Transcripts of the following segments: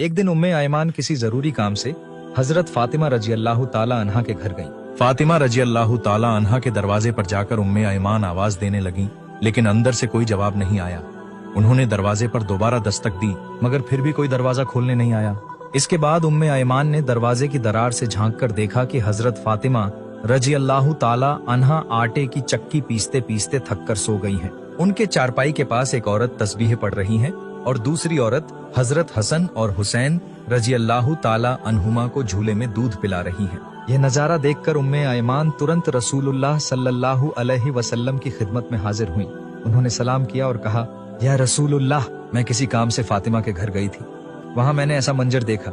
एक दिन उम्मे आयमान किसी जरूरी काम से हजरत फातिमा रजी अल्लाह ताला अन्हा के घर गईं। फातिमा रजी अल्लाह ताला अन्हा के दरवाजे पर जाकर उम्मे आयमान आवाज देने लगी, लेकिन अंदर से कोई जवाब नहीं आया। उन्होंने दरवाजे पर दोबारा दस्तक दी, मगर फिर भी कोई दरवाजा खोलने नहीं आया। इसके बाद उम्मे आयमान ने दरवाजे की दरार से झांक कर देखा कि हजरत फातिमा रजी अल्लाह ताला अन्हा आटे की चक्की पीसते पीसते थक कर सो गई हैं। उनके चारपाई के पास एक औरत तस्बीह पढ़ रही है और दूसरी औरत हजरत हसन और हुसैन रजी अल्लाह ताला अन्हुमा को झूले में दूध पिला रही है। यह नजारा देखकर उम्मे आयमान तुरंत रसूलुल्लाह सल्लल्लाहु अलैहि वसल्लम की खिदमत में हाजिर हुई। उन्होंने सलाम किया और कहा, या रसूलुल्लाह, मैं किसी काम से फातिमा के घर गई थी, वहां मैंने ऐसा मंजर देखा।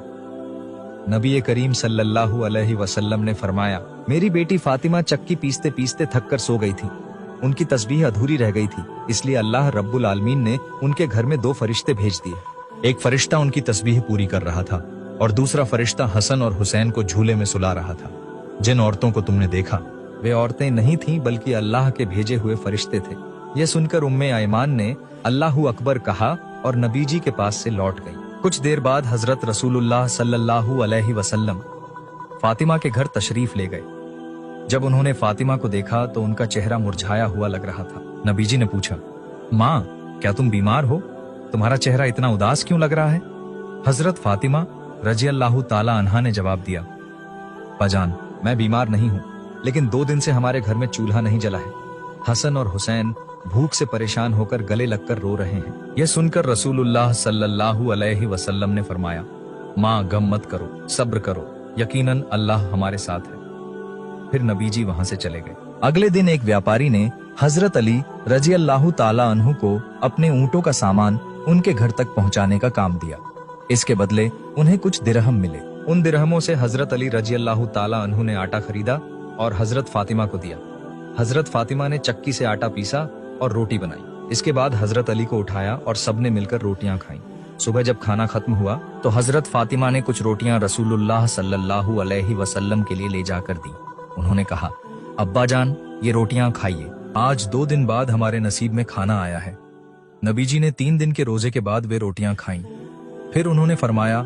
नबी करीम सल्लल्लाहु अलैहि वसल्लम ने फरमाया, मेरी बेटी फातिमा चक्की पीसते पीसते थक कर सो गई थी, उनकी तस्बीह अधूरी रह गई थी, इसलिए अल्लाह रब्बुल आलमीन ने उनके घर में 2 फरिश्ते भेज दिए। एक फरिश्ता उनकी तस्बीह पूरी कर रहा था और दूसरा फरिश्ता हसन और हुसैन को झूले में सुला रहा था। जिन औरतों को तुमने देखा वे औरतें नहीं थीं, बल्कि अल्लाह के भेजे हुए फरिश्ते थे। यह सुनकर उम्मे आयमान ने अल्लाहु अकबर कहा और नबीजी के पास से लौट गई। कुछ देर बाद हजरत रसूलुल्लाह सल्लल्लाहु अलैहि वसल्लम फातिमा के घर तशरीफ ले गए। जब उन्होंने फातिमा को देखा तो उनका चेहरा मुरझाया हुआ लग रहा था। नबीजी ने पूछा, माँ, क्या तुम बीमार हो? तुम्हारा चेहरा इतना उदास क्यों लग रहा है? हजरत फातिमा रजी अल्लाह ताला अन्हा ने जवाब दिया, बाजान, मैं बीमार नहीं हूँ, लेकिन 2 दिन से हमारे घर में चूल्हा नहीं जला है। हसन और हुसैन भूख से परेशान होकर गले लगकर रो रहे हैं। यह सुनकर रसूलुल्लाह सल्लल्लाहु अलैहि वसल्लम ने फरमाया, माँ, गम मत करो, सब्र करो, यकीनन अल्लाह हमारे साथ है। फिर नबीजी वहां से चले गए। अगले दिन एक व्यापारी ने हजरत अली रजी अल्लाह ताला अन्हु को अपने ऊंटों का सामान उनके घर तक पहुंचाने का काम दिया। इसके बदले उन्हें कुछ दिरहम मिले। उन दिरहमों से हजरत अली रजी अल्लाह ताला अन्हु ने आटा खरीदा और हजरत फातिमा को दिया। हजरत फातिमा ने चक्की से आटा पीसा और रोटी बनाई। इसके बाद हजरत अली को उठाया और सबने मिलकर रोटियां खाईं। सुबह जब खाना खत्म हुआ तो हजरत फातिमा ने कुछ रोटियां रसूलुल्लाह सल्लल्लाहु अलैहि वसल्लम के लिए ले जाकर दी। उन्होंने कहा, अब्बा जान, ये रोटियां खाइए, आज 2 दिन बाद हमारे नसीब में खाना आया है। नबीजी ने 3 दिन के रोजे के बाद वे रोटियां खाईं। फिर उन्होंने फरमाया,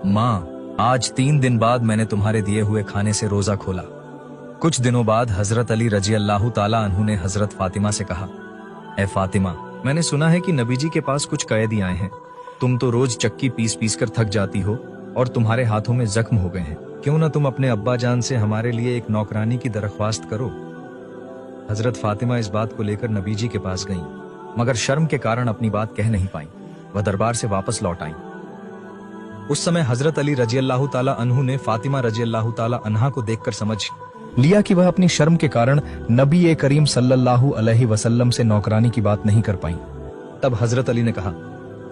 माँ, आज 3 दिन बाद मैंने तुम्हारे दिए हुए खाने से रोजा खोला। कुछ दिनों बाद हजरत अली रजी अल्लाह ताला अन्हु ने हजरत फातिमा से कहा, ए फातिमा, मैंने सुना है कि नबीजी के पास कुछ कैदी आए हैं। तुम तो रोज चक्की पीस पीस कर थक जाती हो और तुम्हारे हाथों में जख्म हो गए हैं। क्यों न तुम अपने अब्बा जान से हमारे लिए एक नौकरानी की दरख्वास्त करो। हजरत फातिमा इस बात को लेकर नबीजी के पास गईं, मगर शर्म के कारण अपनी बात कह नहीं पाईं। वह दरबार से वापस लौट आईं। उस समय हजरत अली रजी अल्लाह ताला अन्हु ने फातिमा रजी अल्लाह ताला अन्हा को देखकर समझ लिया कि वह अपनी शर्म के कारण नबी करीम सल्लल्लाहु अलैहि वसल्लम से नौकरानी की बात नहीं कर पाईं। तब हजरत अली ने कहा,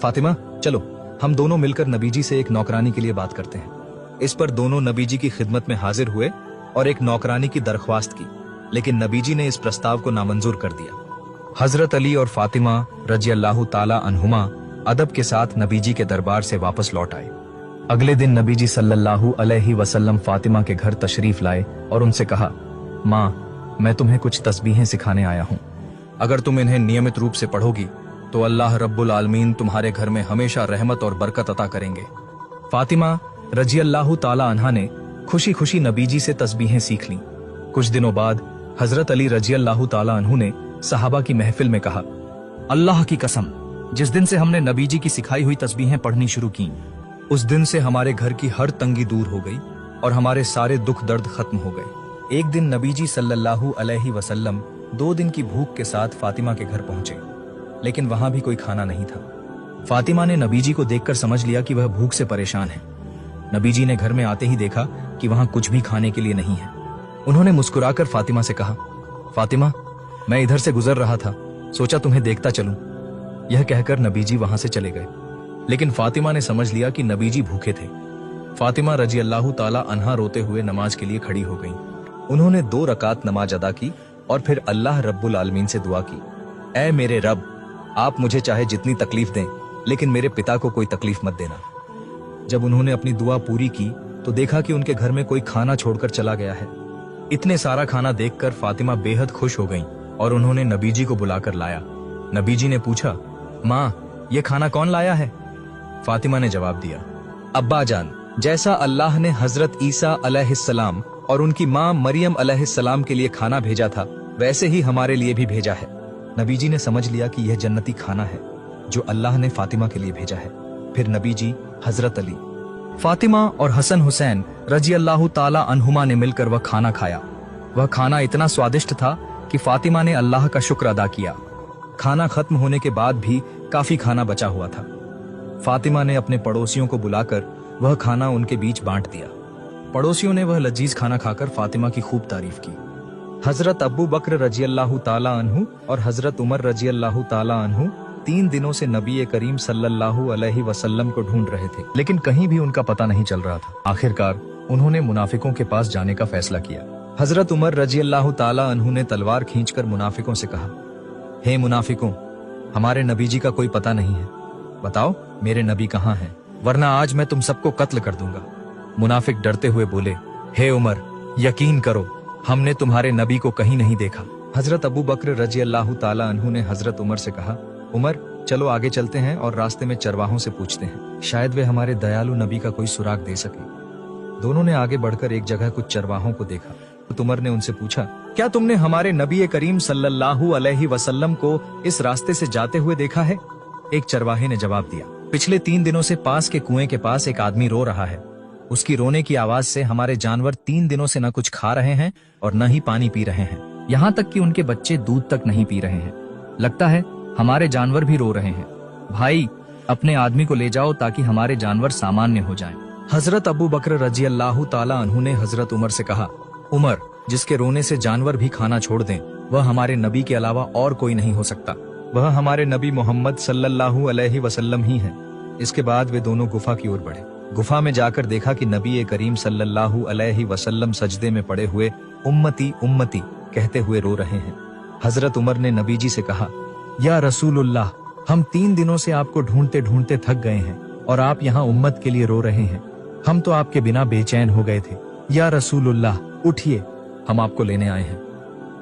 फातिमा, चलो हम दोनों मिलकर नबीजी से एक नौकरानी के लिए बात करते हैं। इस पर दोनों नबीजी की खिदमत में हाजिर हुए और एक नौकरानी की दरख्वास्त की, लेकिन नबीजी ने इस प्रस्ताव को नामंजूर कर दिया। हजरत अली और फातिमा रजी अल्लाह ताला अन्हुमा अदब के साथ नबीजी के दरबार से वापस लौट आए। अगले दिन नबीजी सल्लल्लाहु अलैहि वसल्लम फातिमा के घर तशरीफ लाए और उनसे कहा, माँ, मैं तुम्हें कुछ तस्बीहें सिखाने आया हूँ। अगर तुम इन्हें नियमित रूप से पढ़ोगी तो अल्लाह रब्बुल आलमीन तुम्हारे घर में हमेशा रहमत और बरकत अता करेंगे। फातिमा रजी अल्लाह ताला अन्हा ने खुशी खुशी नबीजी से तस्बीहें सीख लीं। कुछ दिनों बाद हजरत अली रजी अल्लाह ताला अन्हु ने सहाबा की महफिल में कहा, अल्लाह की कसम, जिस दिन से हमने नबीजी की सिखाई हुई तस्बीहें पढ़नी शुरू की, उस दिन से हमारे घर की हर तंगी दूर हो गई और हमारे सारे दुख दर्द खत्म हो गए। एक दिन नबीजी सल्लल्लाहु अलैहि वसल्लम 2 दिन की भूख के साथ फातिमा के घर पहुंचे, लेकिन वहां भी कोई खाना नहीं था। फातिमा ने नबीजी को देखकर समझ लिया कि वह भूख से परेशान है। नबीजी ने घर में आते ही देखा कि वहां कुछ भी खाने के लिए नहीं है। उन्होंने मुस्कुराकर फातिमा से कहा, फातिमा, मैं इधर से गुजर रहा था, सोचा तुम्हें देखता चलूं। यह कहकर नबीजी वहां से चले गए, लेकिन फातिमा ने समझ लिया कि नबीजी भूखे थे। फातिमा रजी अल्लाह ताला अन्हा रोते हुए नमाज के लिए खड़ी हो गईं। उन्होंने 2 रकात नमाज अदा की और फिर अल्लाह रब्बुल आलमीन से दुआ की, ऐ मेरे रब, आप मुझे चाहे जितनी तकलीफ दें, लेकिन मेरे पिता को कोई तकलीफ मत देना। जब उन्होंने अपनी दुआ पूरी की तो देखा कि उनके घर में कोई खाना छोड़कर चला गया है। इतने सारा खाना देखकर फातिमा बेहद खुश हो गईं और उन्होंने नबीजी को बुलाकर लाया। नबीजी ने पूछा, माँ, ये खाना कौन लाया है? फातिमा ने जवाब दिया, अब्बा जान, जैसा अल्लाह ने हजरत ईसा अलैहिस्सलाम और उनकी माँ मरियम अलैहिस्सलाम के लिए खाना भेजा था, वैसे ही हमारे लिए भी भेजा है। नबी जी ने समझ लिया कि यह जन्नती खाना है जो अल्लाह ने फातिमा के लिए भेजा है। फिर नबी जी, हजरत अली, फातिमा और हसन हुसैन रजी अल्लाह ताला अन्हुमा ने मिलकर वह खाना खाया। वह खाना इतना स्वादिष्ट था कि फातिमा ने अल्लाह का शुक्र अदा किया। खाना खत्म होने के बाद भी काफी खाना बचा हुआ था। फातिमा ने अपने पड़ोसियों को बुलाकर वह खाना उनके बीच बांट दिया। पड़ोसियों ने वह लजीज खाना खाकर फातिमा की खूब तारीफ की। हजरत अबू बकर रजी अल्लाह ताला अन्हु और हजरत उमर रजी अल्लाह ताला अन्हु 3 दिनों से नबी करीम सल्लल्लाहु अलैहि वसल्लम को ढूंढ रहे थे, लेकिन कहीं भी उनका पता नहीं चल रहा था। आखिरकार उन्होंने मुनाफिकों के पास जाने का फैसला किया। हजरत उमर रजी अल्लाह ताला अन्हु ने तलवार खींचकर मुनाफिकों से कहा, हे मुनाफिकों, हमारे नबी जी का कोई पता नहीं है, बताओ मेरे नबी कहाँ हैं, वरना आज मैं तुम सबको कत्ल कर दूंगा। मुनाफिक डरते हुए बोले, हे उमर, यकीन करो हमने तुम्हारे नबी को कहीं नहीं देखा। हजरत अबू बकर रजी अल्लाह ताला अन्हु ने हजरत उमर से कहा, उमर चलो आगे चलते हैं और रास्ते में चरवाहों से पूछते हैं, शायद वे हमारे दयालु नबी का कोई सुराग दे सके। दोनों ने आगे बढ़कर एक जगह कुछ चरवाहों को देखा तो उमर ने उनसे पूछा, क्या तुमने हमारे नबी करीम सल्लल्लाहु अलैहि वसल्लम को इस रास्ते से जाते हुए देखा है? एक चरवाहे ने जवाब दिया, पिछले 3 दिनों से पास के कुएं के पास एक आदमी रो रहा है। उसकी रोने की आवाज से हमारे जानवर 3 दिनों से न कुछ खा रहे हैं और न ही पानी पी रहे हैं, यहाँ तक कि उनके बच्चे दूध तक नहीं पी रहे हैं। लगता है हमारे जानवर भी रो रहे हैं। भाई, अपने आदमी को ले जाओ ताकि हमारे जानवर सामान्य हो जाएं। हजरत अबू बकर रजी अल्लाह ताला अन्हु ने हजरत उमर से कहा, उमर, जिसके रोने से जानवर भी खाना छोड़ दें, वह हमारे नबी के अलावा और कोई नहीं हो सकता। वह हमारे नबी मोहम्मद सल्लल्लाहु अलैहि वसल्लम ही हैं। इसके बाद वे दोनों गुफा की ओर बढ़े। गुफा में जाकर देखा कि नबी करीम सल्लल्लाहु अलैहि वसल्लम सजदे में पड़े हुए उम्मती उम्मती कहते हुए रो रहे हैं। हजरत उमर ने नबी जी से कहा, या रसूलुल्लाह, हम 3 दिनों से आपको ढूंढते ढूंढते थक गए हैं और आप यहाँ उम्मत के लिए रो रहे हैं। हम तो आपके बिना बेचैन हो गए थे। या रसूलुल्लाह, उठिए, हम आपको लेने आए हैं।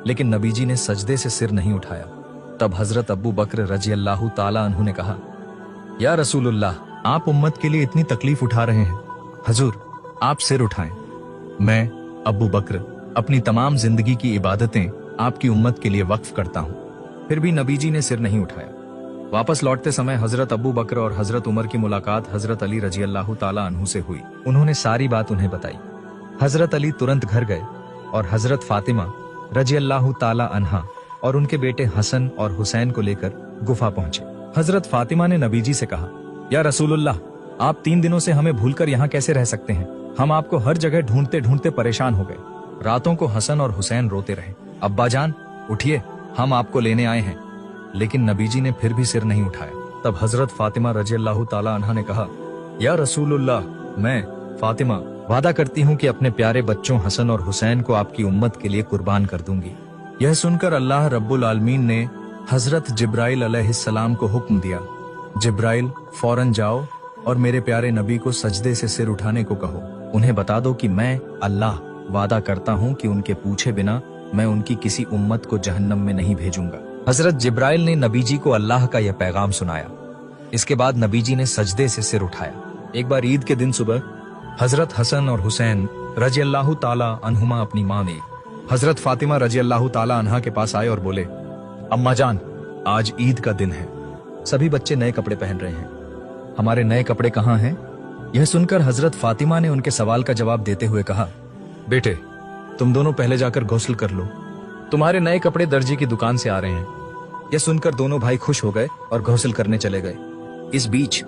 लेकिन नबी जी ने सजदे से सिर नहीं उठाया। तब हजरत अबू बकर रजी अल्लाह ताला अन्हु ने कहा, या रसूलुल्लाह, आप उम्मत के लिए इतनी तकलीफ उठा रहे हैं, हजूर आप सिर उठाएं। मैं अबू बकर अपनी तमाम जिंदगी की इबादतें आपकी उम्मत के लिए वक्फ करता हूँ। फिर भी नबी जी ने सिर नहीं उठाया। वापस लौटते समय हजरत अबू बकर और हजरत उमर की मुलाकात हजरत अली रजी अल्लाह ताला अन्हु से हुई। उन्होंने सारी बात उन्हें बताई। हजरत अली तुरंत घर गए और हजरत फातिमा रजी अल्लाह ताला अन्हा और उनके बेटे हसन और हुसैन को लेकर गुफा पहुंचे। हजरत फातिमा ने नबी जी से कहा, या रसूलुल्लाह, आप 3 दिनों से हमें भूलकर यहाँ कैसे रह सकते हैं? हम आपको हर जगह ढूंढते ढूंढते परेशान हो गए। रातों को हसन और हुसैन रोते रहे। अब्बा जान, उठिए, हम आपको लेने आए हैं। लेकिन नबी जी ने फिर भी सिर नहीं उठाया। तब हजरत फातिमा रजी अल्लाह ताला अन्हा ने कहा, या रसूलुल्लाह, मैं फातिमा वादा करती हूँ कि अपने प्यारे बच्चों हसन और हुसैन को आपकी उम्मत के लिए कुर्बान कर दूंगी। यह सुनकर अल्लाह रब्बुल आलमीन ने हजरत जिब्राइल अलैहिस्सलाम को हुक्म दिया, जिब्राइल, फौरन जाओ और मेरे प्यारे नबी को सजदे से सिर उठाने को कहो। उन्हें बता दो कि मैं अल्लाह वादा करता हूँ कि उनके पूछे बिना मैं उनकी किसी उम्मत को जहन्नम में नहीं भेजूंगा। हजरत जिब्राइल ने नबी जी को अल्लाह का यह पैगाम सुनाया। इसके बाद नबी जी ने सजदे से सिर उठाया। एक बार ईद के दिन सुबह हजरत हसन और हुसैन रजी अल्लाह ताला अन्हुमा अपनी माँ ने हजरत फातिमा रजी अल्लाह ताला अन्हा के पास आए और बोले, अम्मा जान, आज ईद का दिन है, सभी बच्चे नए कपड़े पहन रहे हैं, हमारे नए कपड़े कहाँ हैं? यह सुनकर हजरत फातिमा ने उनके सवाल का जवाब देते हुए कहा, बेटे, तुम दोनों पहले जाकर गौसल कर लो, तुम्हारे नए कपड़े दर्जी की दुकान से आ रहे हैं। यह सुनकर दोनों भाई खुश हो गए और गौसल करने चले गए। इस बीच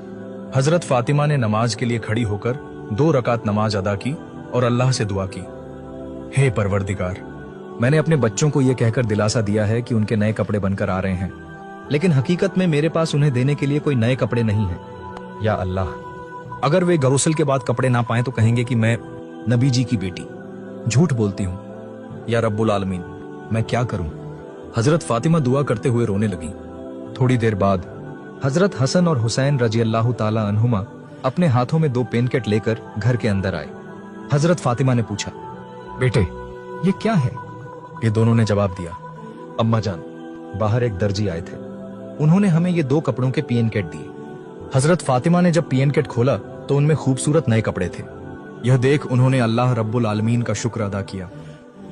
हजरत फातिमा ने नमाज के लिए खड़ी होकर 2 रकात नमाज अदा की और अल्लाह से दुआ की, हे परवरदिगार, मैंने अपने बच्चों को यह कहकर दिलासा दिया है कि उनके नए कपड़े बनकर आ रहे हैं, लेकिन हकीकत में मेरे पास उन्हें देने के लिए कोई नए कपड़े नहीं हैं। या अल्लाह, अगर वे गौसल के बाद कपड़े ना पाएं तो कहेंगे कि मैं नबी जी की बेटी झूठ बोलती हूँ। या रब्बुल आलमीन, मैं क्या करूं? हजरत फातिमा दुआ करते हुए रोने लगी। थोड़ी देर बाद हजरत हसन और हुसैन रजी अल्लाह ताला अन्हुमा अपने हाथों में 2 पेनकेट लेकर घर के अंदर आए। हजरत फातिमा ने पूछा, बेटे, ये क्या है? ये दोनों ने जवाब दिया, अम्मा जान, बाहर एक दर्जी आए थे, उन्होंने हमें ये 2 कपड़ों के पेनकेट दिए। हजरत फातिमा ने जब पेनकेट खोला तो उनमें खूबसूरत नए कपड़े थे। यह देख उन्होंने अल्लाह रब्बुल आलमीन का शुक्र अदा किया।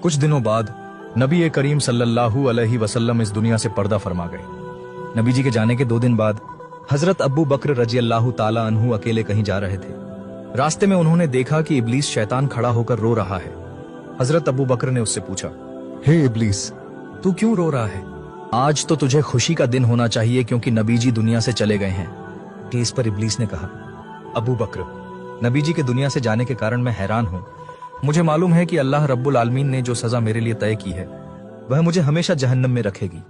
कुछ दिनों बाद नबी करीम सल्लल्लाहु अलैहि वसल्लम इस दुनिया से पर्दा फरमा गए। नबी जी के जाने के 2 दिन बाद हजरत अबू बकर रजी अल्लाह ताला अन्हु अकेले कहीं जा रहे थे। रास्ते में उन्होंने देखा कि इब्लीस शैतान खड़ा होकर रो रहा है। हजरत अबू बकर ने उससे पूछा, हे इब्लीस, तू क्यों रो रहा है? आज तो तुझे खुशी का दिन होना चाहिए क्योंकि नबी जी दुनिया से चले गए हैं। इस पर इब्लीस ने कहा, अबू बकर, नबी जी के दुनिया से जाने के कारण मैं हैरान हूँ। मुझे मालूम है कि अल्लाह रब्बुल आलमीन ने जो सजा मेरे लिए तय की है वह मुझे हमेशा जहन्नम में रखेगी।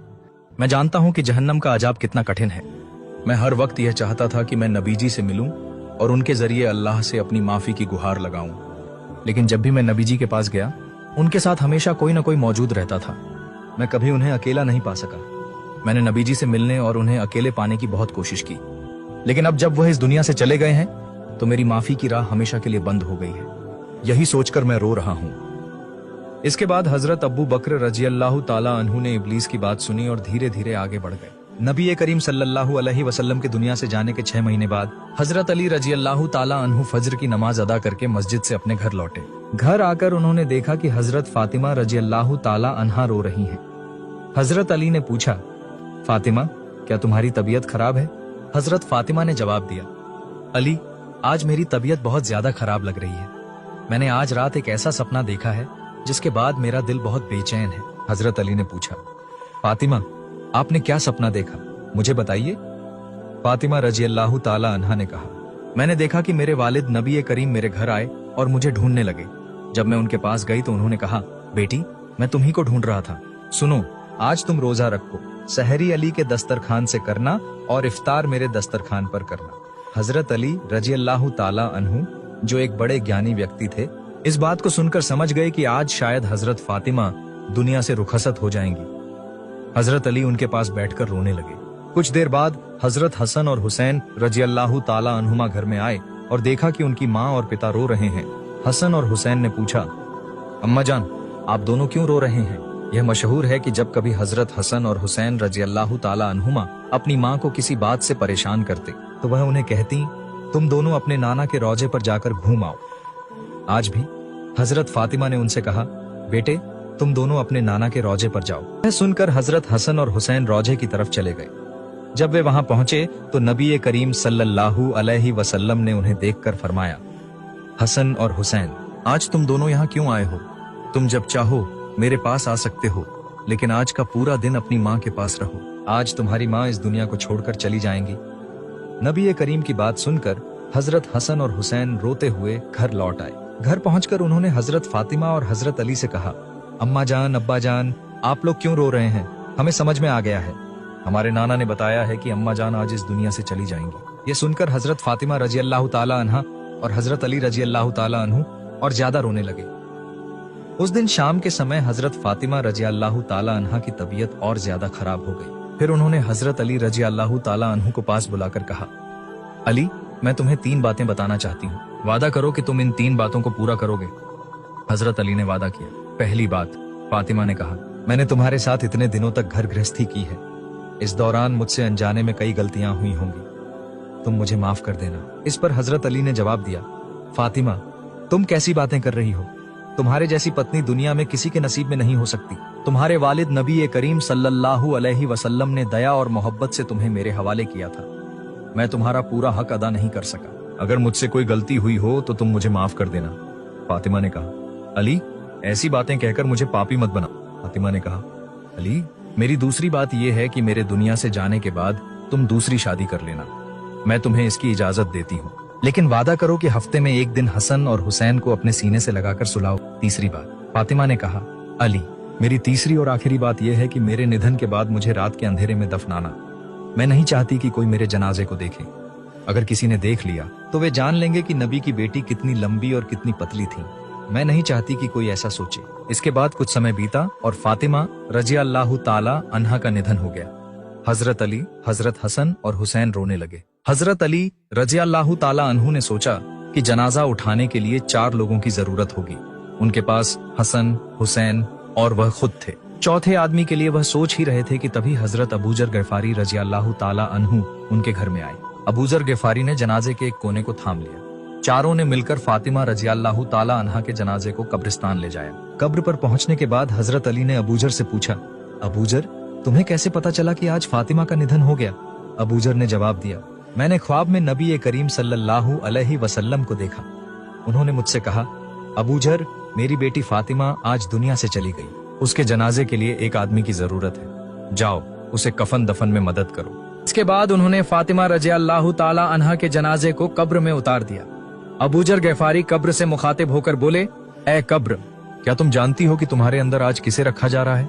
मैं जानता हूँ कि जहन्नम का अजाब कितना कठिन है। मैं हर वक्त यह चाहता था कि मैं नबी जी से मिलूं और उनके जरिए अल्लाह से अपनी माफी की गुहार लगाऊं, लेकिन जब भी मैं नबी जी के पास गया उनके साथ हमेशा कोई ना कोई मौजूद रहता था। मैं कभी उन्हें अकेला नहीं पा सका। मैंने नबी जी से मिलने और उन्हें अकेले पाने की बहुत कोशिश की, लेकिन अब जब वह इस दुनिया से चले गए हैं तो मेरी माफी की राह हमेशा के लिए बंद हो गई है। यही सोचकर मैं रो रहा हूं। इसके बाद हजरत अबू बकर रजी अल्लाह ताला अन्हु ने इब्लीस की बात सुनी और धीरे धीरे आगे बढ़ गए। नबी करीम सल्लल्लाहु अलैहि वसल्लम के दुनिया से जाने के 6 महीने बाद हजरत अली रजी अल्लाह ताला अन्हु फज्र की नमाज अदा करके मस्जिद से अपने घर लौटे। घर आकर उन्होंने देखा कि हजरत फातिमा रजी अल्लाह ताला अन्हा रो रही हैं। हजरत अली ने पूछा, फातिमा, क्या तुम्हारी तबीयत खराब है? हजरत फातिमा ने जवाब दिया, अली, आज मेरी तबीयत बहुत ज्यादा खराब लग रही है। मैंने आज रात एक ऐसा सपना देखा है जिसके बाद मेरा दिल बहुत बेचैन है। हजरत अली ने पूछा, फातिमा, आपने क्या सपना देखा, मुझे बताइए। फातिमा रजी अल्लाह ताला अन्हा ने कहा, मैंने देखा कि मेरे वालिद नबी करीम मेरे घर आए और मुझे ढूंढने लगे। जब मैं उनके पास गई तो उन्होंने कहा, बेटी, मैं तुम्ही को ढूंढ रहा था। सुनो, आज तुम रोजा रखो, सहरी अली के दस्तरखान से करना और इफ्तार मेरे दस्तरखान पर करना। हजरत अली रजी अल्लाह ताला अन्हु, जो एक बड़े ज्ञानी व्यक्ति थे, इस बात को सुनकर समझ गए कि आज शायद हजरत फातिमा दुनिया से रुखसत हो जाएंगी। हजरत अली उनके पास बैठकर रोने लगे। कुछ देर बाद हजरत हसन और हुसैन रजी अल्लाह ताला अन्हुमा घर में आए और देखा कि उनकी माँ और पिता रो रहे हैं। हसन और हुसैन ने पूछा, अम्मा जान, आप दोनों क्यों रो रहे हैं? यह मशहूर है कि जब कभी हजरत हसन और हुसैन रजी अल्लाह ताला अन्हुमा अपनी माँ को किसी बात से परेशान करते तो वह उन्हें कहती, तुम दोनों अपने नाना के रौजे पर जाकर घूम आओ। आज भी हजरत फातिमा ने उनसे कहा, बेटे, तुम दोनों अपने नाना के रौजे पर जाओ। यह सुनकर हजरत हसन और हुसैन रौजे की तरफ चले गए। जब वे वहां पहुंचे तो नबी करीम सल्लल्लाहु अलैहि वसल्लम ने उन्हें देखकर फरमाया, हसन और हुसैन, आज तुम दोनों यहाँ क्यों आए हो? तुम जब चाहो मेरे पास आ सकते हो, लेकिन आज का पूरा दिन अपनी माँ के पास रहो। आज तुम्हारी माँ इस दुनिया को छोड़कर चली जाएंगी। नबी करीम की बात सुनकर हजरत हसन और हुसैन रोते हुए घर लौट आए। घर पहुंचकर उन्होंने हजरत फातिमा और हजरत अली से कहा, अम्मा जान, अब्बा जान, आप लोग क्यों रो रहे हैं? हमें समझ में आ गया है। हमारे नाना ने बताया है कि अम्मा जान आज इस दुनिया से चली जाएंगी। ये सुनकर हजरत फातिमा रजी अल्लाह ताला अन्हा और हजरत अली रजी अल्लाह ताला अन्हु और ज्यादा रोने लगे। उस दिन शाम के समय हजरत फातिमा रजी अल्लाह ताला अन्हा की तबीयत और ज्यादा खराब हो गई। फिर उन्होंने हजरत अली रजी अल्लाह ताला अन्हु को पास बुलाकर कहा, अली, मैं तुम्हें 3 बातें बताना चाहती हूँ। वादा करो कि तुम इन 3 बातों को पूरा करोगे। हजरत अली ने वादा किया। पहली बात, फातिमा ने कहा, मैंने तुम्हारे साथ इतने दिनों तक घर गृहस्थी की है। इस दौरान मुझसे अनजाने में कई गलतियां हुई होंगी, तुम मुझे माफ कर देना। इस पर हजरत अली ने जवाब दिया, फातिमा, तुम कैसी बातें कर रही हो? तुम्हारे जैसी पत्नी दुनिया में किसी के नसीब में नहीं हो सकती। तुम्हारे वालिद नबी करीम सल्लल्लाहु अलैहि वसल्लम ने दया और मोहब्बत से तुम्हें मेरे हवाले किया था। मैं तुम्हारा पूरा हक अदा नहीं कर सका। अगर मुझसे कोई गलती हुई हो तो तुम मुझे माफ कर देना। फातिमा ने कहा, अली, ऐसी बातें कहकर मुझे पापी मत बना। फातिमा ने कहा, अली, मेरी दूसरी बात यह है कि मेरे दुनिया से जाने के बाद तुम दूसरी शादी कर लेना। मैं तुम्हें इसकी इजाजत देती हूँ, लेकिन वादा करो कि हफ्ते में एक दिन हसन और हुसैन को अपने सीने से लगाकर सुलाओ। तीसरी बात, फातिमा ने कहा, अली, मेरी तीसरी और आखिरी बात यह है कि मेरे निधन के बाद मुझे रात के अंधेरे में दफनाना। मैं नहीं चाहती कि कोई मेरे जनाजे को देखे। अगर किसी ने देख लिया तो वे जान लेंगे कि नबी की बेटी कितनी लंबी और कितनी पतली थी। मैं नहीं चाहती कि कोई ऐसा सोचे। इसके बाद कुछ समय बीता और फातिमा रजी अल्लाह ताला अन्हा का निधन हो गया। हजरत अली, हजरत हसन और हुसैन रोने लगे। हजरत अली रजी अल्लाह ताला अन्हु ने सोचा कि जनाजा उठाने के लिए 4 लोगों की जरूरत होगी। उनके पास हसन, हुसैन और वह खुद थे। चौथे आदमी के लिए वह सोच ही रहे थे कि तभी हजरत अबूजर गिफारी रजी अल्लाह ताला अन्हु उनके घर में आए। अबूजर गिफारी ने जनाजे के एक कोने को थाम लिया। चारों ने मिलकर फातिमा रजियल्लाहु ताला अन्हा के जनाजे को कब्रिस्तान ले जाया। कब्र पर पहुंचने के बाद हजरत अली ने अबूजर से पूछा, अबूजर, तुम्हें कैसे पता चला कि आज फातिमा का निधन हो गया? अबूजर ने जवाब दिया, मैंने ख्वाब में नबी करीम सल्लल्लाहु अलैहि वसल्लम को देखा। उन्होंने मुझसे कहा, अबूजर, मेरी बेटी फातिमा आज दुनिया से चली गई। उसके जनाजे के लिए एक आदमी की जरूरत है, जाओ उसे कफन दफन में मदद करो। इसके बाद उन्होंने फातिमा रजियल्लाहु ताला अन्हा के जनाजे को कब्र में उतार दिया। अबूजर गैफारी कब्र से मुखातिब होकर बोले, ए कब्र, क्या तुम जानती हो कि तुम्हारे अंदर आज किसे रखा जा रहा है?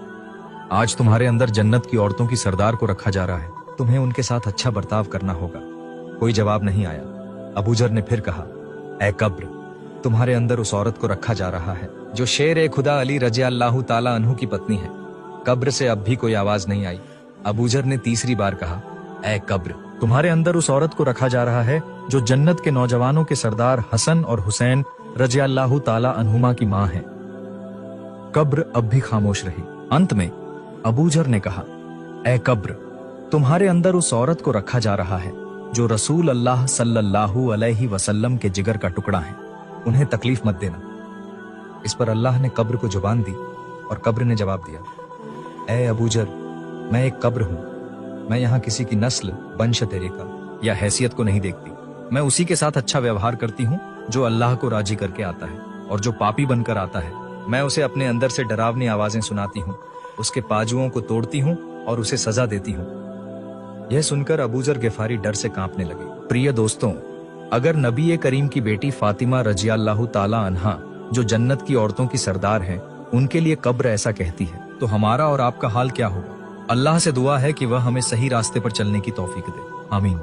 आज तुम्हारे अंदर जन्नत की औरतों की सरदार को रखा जा रहा है। तुम्हें उनके साथ अच्छा बर्ताव करना होगा। कोई जवाब नहीं आया। अबूजर ने फिर कहा, ए कब्र, तुम्हारे अंदर उस औरत को रखा जा रहा है जो शेर खुदा अली रजियल्लाहु ताला अन्हु की पत्नी है। कब्र से अब भी कोई आवाज नहीं आई। अबूजर ने तीसरी बार कहा, ए कब्र, तुम्हारे अंदर उस औरत को रखा जा रहा है जो जन्नत के नौजवानों के सरदार हसन और हुसैन रजियल्लाहु ताला अन्हुमा की मां है। कब्र अब भी खामोश रही। अंत में अबूजर ने कहा, ए कब्र, तुम्हारे अंदर उस औरत को रखा जा रहा है जो रसूल अल्लाह सल्लल्लाहु अलैहि वसल्लम के जिगर का टुकड़ा है। उन्हें तकलीफ मत देना। इस पर अल्लाह ने कब्र को जुबान दी और कब्र ने जवाब दिया, ए अबूजर, मैं एक कब्र हूं। मैं यहाँ किसी की नस्ल, वंश तरीका या हैसियत को नहीं देखती। मैं उसी के साथ अच्छा व्यवहार करती हूँ जो अल्लाह को राजी करके आता है, और जो पापी बनकर आता है मैं उसे अपने अंदर से डरावनी आवाजें सुनाती हूँ, उसके बाजुओं को तोड़ती हूँ और उसे सजा देती हूँ। यह सुनकर अबूजर गैफारी डर से कांपने लगे। प्रिय दोस्तों, अगर नबी करीम की बेटी फातिमा रजियल्लाहु ताला अन्हा जो जन्नत की औरतों की सरदार है, उनके लिए कब्र ऐसा कहती है, तो हमारा और आपका हाल क्या होगा? अल्लाह से दुआ है कि वह हमें सही रास्ते पर चलने की तौफीक दे। आमीन।